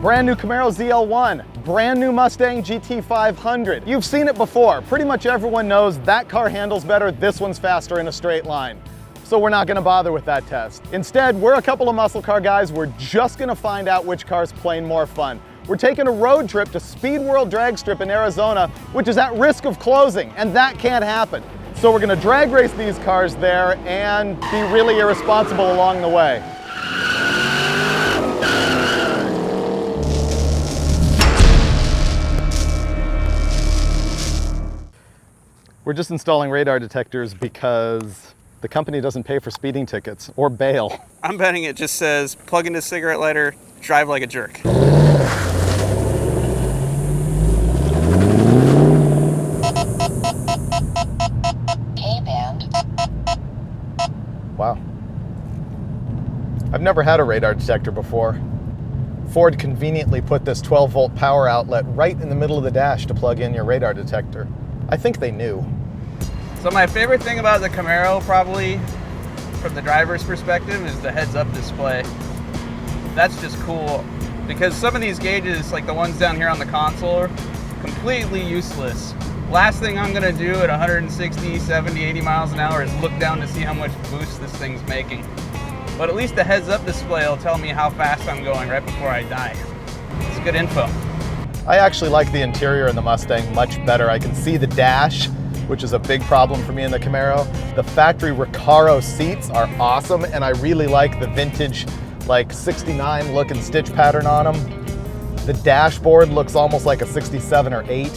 brand new Camaro ZL1, brand new Mustang GT500. You've seen it before. Pretty much everyone knows that car handles better, this one's faster in a straight line. So we're not gonna bother with that test. Instead, we're a couple of muscle car guys. We're just gonna find out which car's playing more fun. We're taking a road trip to Speed World Drag Strip in Arizona, which is at risk of closing, and that can't happen. So we're gonna drag race these cars there and be really irresponsible along the way. We're just installing radar detectors because the company doesn't pay for speeding tickets or bail. I'm betting it just says plug into cigarette lighter, drive like a jerk. Wow. I've never had a radar detector before. Ford conveniently put this 12-volt power outlet right in the middle of the dash to plug in your radar detector. I think they knew. So my favorite thing about the Camaro, probably from the driver's perspective, is the heads-up display. That's just cool because some of these gauges, like the ones down here on the console, are completely useless. Last thing I'm gonna do at 160, 70, 80 miles an hour is look down to see how much boost this thing's making. But at least the heads-up display will tell me how fast I'm going right before I die. It's good info. I actually like the interior in the Mustang much better. I can see the dash, which is a big problem for me in the Camaro. The factory Recaro seats are awesome, and I really like the vintage, like 69 look and stitch pattern on them. The dashboard looks almost like a 67 or 8.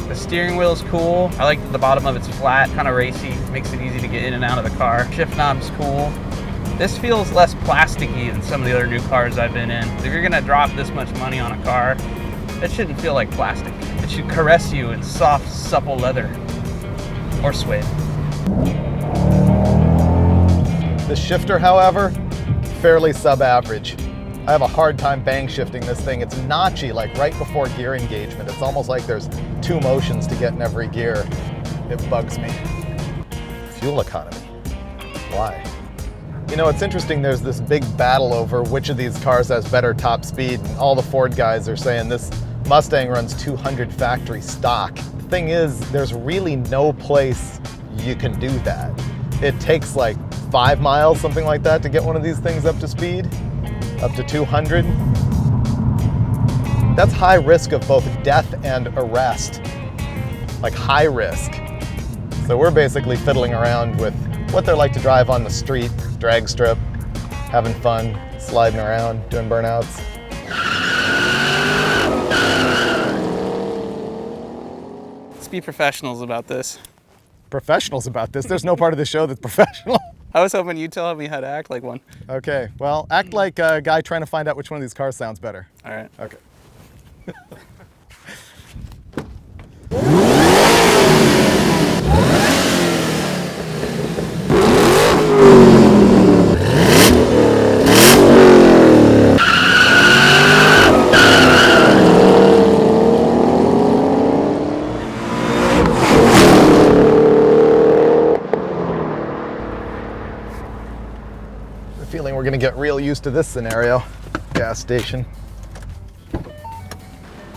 The steering wheel is cool. I like that the bottom of it's flat, kind of racy. Makes it easy to get in and out of the car. Shift knob's cool. This feels less plasticky than some of the other new cars I've been in. If you're gonna drop this much money on a car, it shouldn't feel like plastic. It should caress you in soft, supple leather or suede. The shifter, however, fairly sub-average. I have a hard time bang shifting this thing. It's notchy, like right before gear engagement. It's almost like there's 2 motions to get in every gear. It bugs me. Fuel economy. Why? You know, it's interesting, there's this big battle over which of these cars has better top speed, and all the Ford guys are saying this Mustang runs 200 factory stock. The thing is, there's really no place you can do that. It takes like 5 miles, something like that, to get one of these things up to speed, up to 200. That's high risk of both death and arrest, like high risk. So we're basically fiddling around with what they're like to drive on the street, drag strip, having fun, sliding around, doing burnouts. Let's be professionals about this. Professionals about this? There's no part of the show that's professional. I was hoping you'd tell me how to act like one. Okay, well, act like a guy trying to find out which one of these cars sounds better. All right. Okay. Feeling we're gonna get real used to this scenario. Gas station.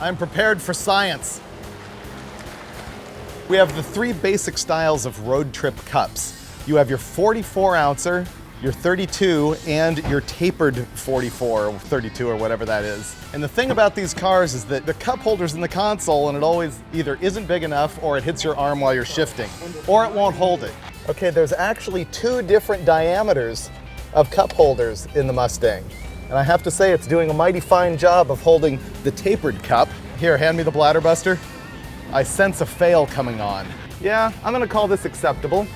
I'm prepared for science. We have the 3 basic styles of road trip cups. You have your 44 ouncer, your 32, and your tapered 44 or 32 or whatever that is. And the thing about these cars is that the cup holder's in the console and it always either isn't big enough or it hits your arm while you're shifting, or it won't hold it. Okay, there's actually 2 different diameters of cup holders in the Mustang. And I have to say it's doing a mighty fine job of holding the tapered cup. Here, hand me the bladder buster. I sense a fail coming on. Yeah, I'm gonna call this acceptable.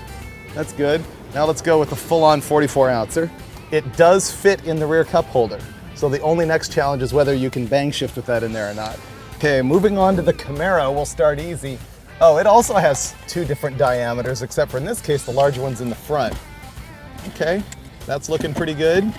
That's good. Now let's go with the full-on 44 ouncer. It does fit in the rear cup holder. So the only next challenge is whether you can bang shift with that in there or not. Okay, moving on to the Camaro, we'll start easy. Oh, it also has 2 different diameters, except for in this case, the larger one's in the front. Okay. That's looking pretty good.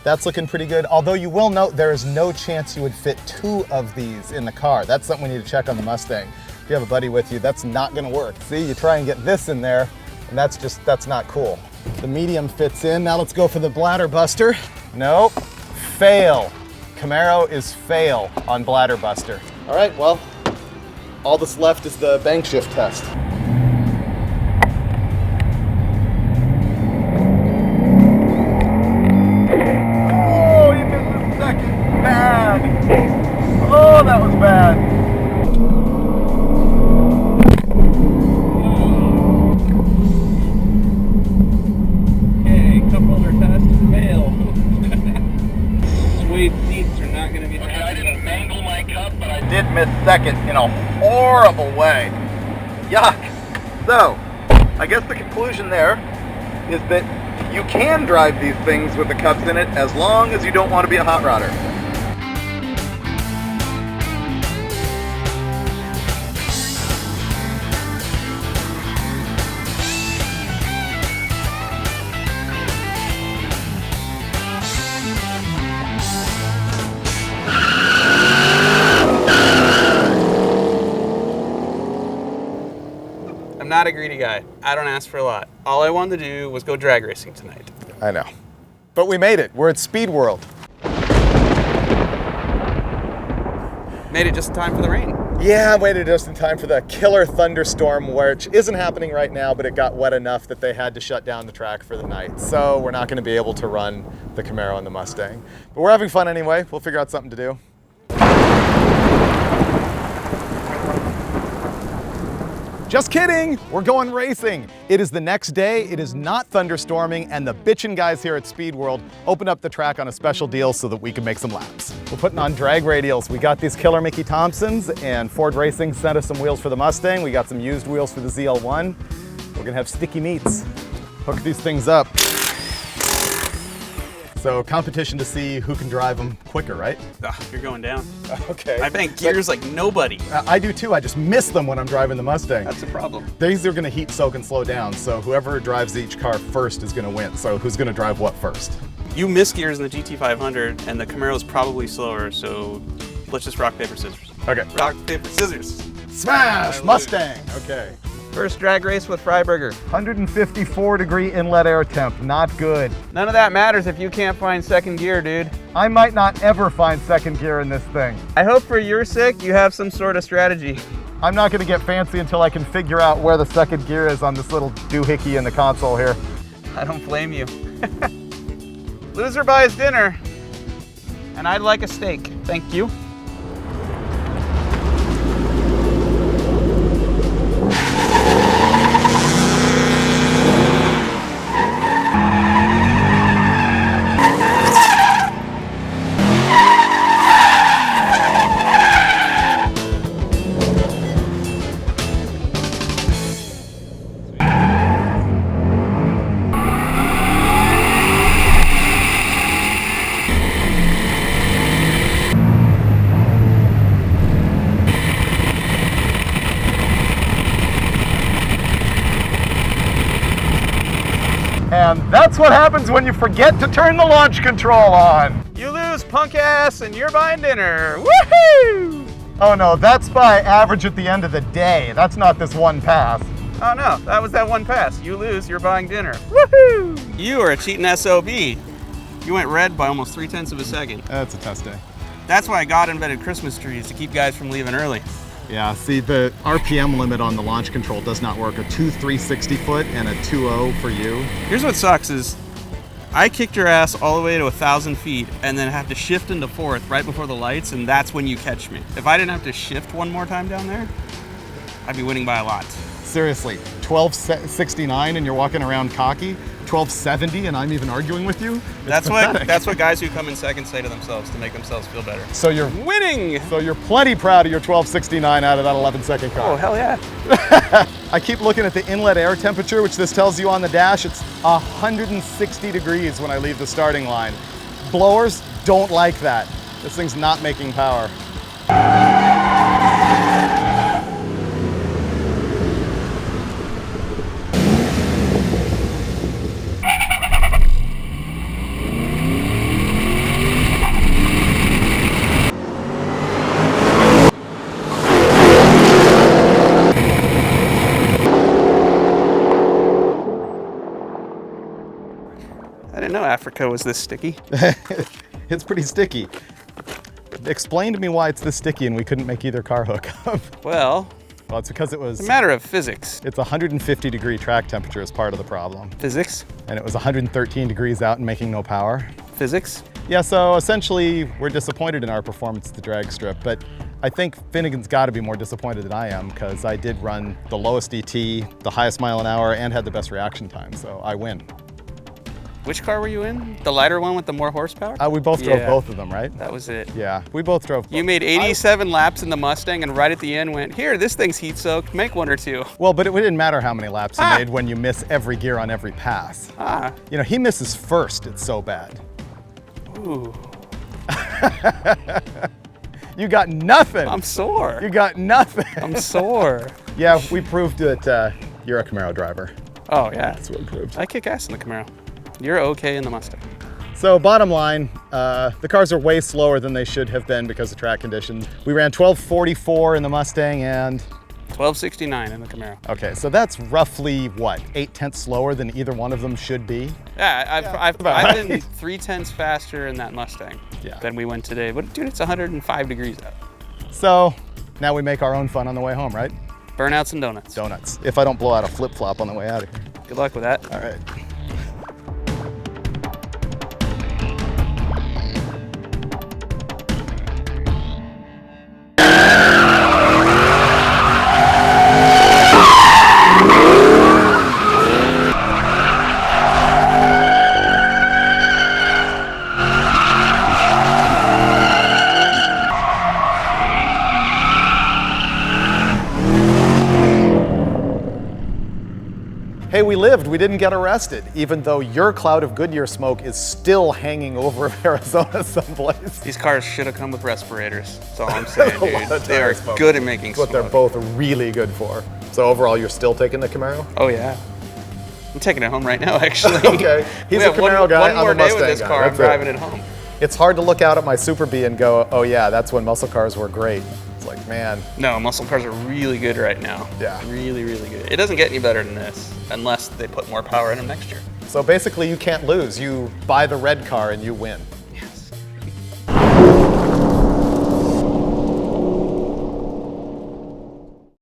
That's looking pretty good. Although you will note there is no chance you would fit 2 of these in the car. That's something we need to check on the Mustang. If you have a buddy with you, that's not gonna work. See, you try and get this in there, and that's not cool. The medium fits in. Now let's go for the bladder buster. Nope, fail. Camaro is fail on bladder buster. All right, well, all that's left is the bank shift test. Oh, you missed the second. Bad. Oh, that was bad. Okay, cup holder test failed. Suede seats are not going to be happy. I didn't mangle my cup, but I did miss second in a horrible way. Yuck. So, I guess the conclusion there is that you can drive these things with the cups in it as long as you don't want to be a hot rodder. I'm not a greedy guy. I don't ask for a lot. All I wanted to do was go drag racing tonight. I know. But we made it. We're at Speed World. Made it just in time for the rain. Yeah, I waited just in time for the killer thunderstorm, which isn't happening right now, but it got wet enough that they had to shut down the track for the night. So we're not going to be able to run the Camaro and the Mustang. But we're having fun anyway. We'll figure out something to do. Just kidding, we're going racing. It is the next day, it is not thunderstorming, and the bitchin' guys here at Speed World opened up the track on a special deal so that we can make some laps. We're putting on drag radials. We got these killer Mickey Thompsons, and Ford Racing sent us some wheels for the Mustang. We got some used wheels for the ZL1. We're gonna have sticky meats. Hook these things up. So competition to see who can drive them quicker, right? Ugh, you're going down. Okay. I bank gears like nobody. I do too, I just miss them when I'm driving the Mustang. That's a problem. These are gonna heat, soak, and slow down, so whoever drives each car first is gonna win. So who's gonna drive what first? You miss gears in the GT500, and the Camaro's probably slower, so let's just rock, paper, scissors. Okay. Rock, paper, scissors. Smash! Mustang! Okay. First drag race with Freiburger. 154-degree inlet air temp, not good. None of that matters if you can't find second gear, dude. I might not ever find second gear in this thing. I hope for your sake you have some sort of strategy. I'm not gonna get fancy until I can figure out where the second gear is on this little doohickey in the console here. I don't blame you. Loser buys dinner, and I'd like a steak. Thank you. And that's what happens when you forget to turn the launch control on. You lose, punk ass, and you're buying dinner. Woohoo! Oh no, that's by average at the end of the day. That's not this one pass. Oh no, that was that one pass. You lose, you're buying dinner. Woohoo! You are a cheating SOB. You went red by almost 0.3 of a second. That's a test day. That's why God invented Christmas trees, to keep guys from leaving early. Yeah, see, the RPM limit on the launch control does not work. A 2.360 foot and a 2.0 for you. Here's what sucks is, I kicked your ass all the way to 1,000 feet and then have to shift into fourth right before the lights, and that's when you catch me. If I didn't have to shift one more time down there, I'd be winning by a lot. Seriously, 1269 and you're walking around cocky? 1270 and I'm even arguing with you? That's what guys who come in second say to themselves to make themselves feel better. So you're winning! So you're plenty proud of your 1269 out of that 11-second car. Oh, hell yeah. I keep looking at the inlet air temperature, which this tells you on the dash. It's 160 degrees when I leave the starting line. Blowers don't like that. This thing's not making power. I didn't know Africa was this sticky. It's pretty sticky. Explain to me why it's this sticky and we couldn't make either car hook up. Well, Well, it's because it was... it's a matter of physics. It's 150 degree track temperature is part of the problem. Physics? And it was 113 degrees out and making no power. Physics? Yeah, so essentially we're disappointed in our performance at the drag strip, but I think Finnegan's got to be more disappointed than I am because I did run the lowest ET, the highest mile an hour, and had the best reaction time, so I win. Which car were you in? The lighter one with the more horsepower? We both drove both of them, right? That was it. Yeah, we both drove both. You made 87 laps in the Mustang and right at the end went, here, this thing's heat soaked, make one or two. Well, but it didn't matter how many laps you made when you miss every gear on every pass. You know, he misses first, it's so bad. Ooh. You got nothing. I'm sore. You got nothing. I'm sore. Yeah, we proved that you're a Camaro driver. Oh, yeah. That's what we proved. I kick ass in the Camaro. You're okay in the Mustang. So bottom line, the cars are way slower than they should have been because of track conditions. We ran 12:44 in the Mustang and 12:69 in the Camaro. Okay, so that's roughly what, 8/10 slower than either one of them should be? Yeah, I've been 3/10 faster in that Mustang than we went today. But dude, it's 105 degrees out. So now we make our own fun on the way home, right? Burnouts and donuts. Donuts. If I don't blow out a flip-flop on the way out of here. Good luck with that. All right. Hey, we lived, we didn't get arrested, even though your cloud of Goodyear smoke is still hanging over Arizona someplace. These cars should have come with respirators. That's all I'm saying, dude. They are good at making smoke. That's what they're both really good for. So overall, you're still taking the Camaro? Oh yeah. I'm taking it home right now, actually. Okay, he's a Camaro guy. One more day with this car, I'm driving it home. It's hard to look out at my Super B and go, oh yeah, that's when muscle cars were great. It's like, man. No, muscle cars are really good right now. Yeah. Really, really good. It doesn't get any better than this, unless they put more power in them next year. So basically you can't lose. You buy the red car and you win.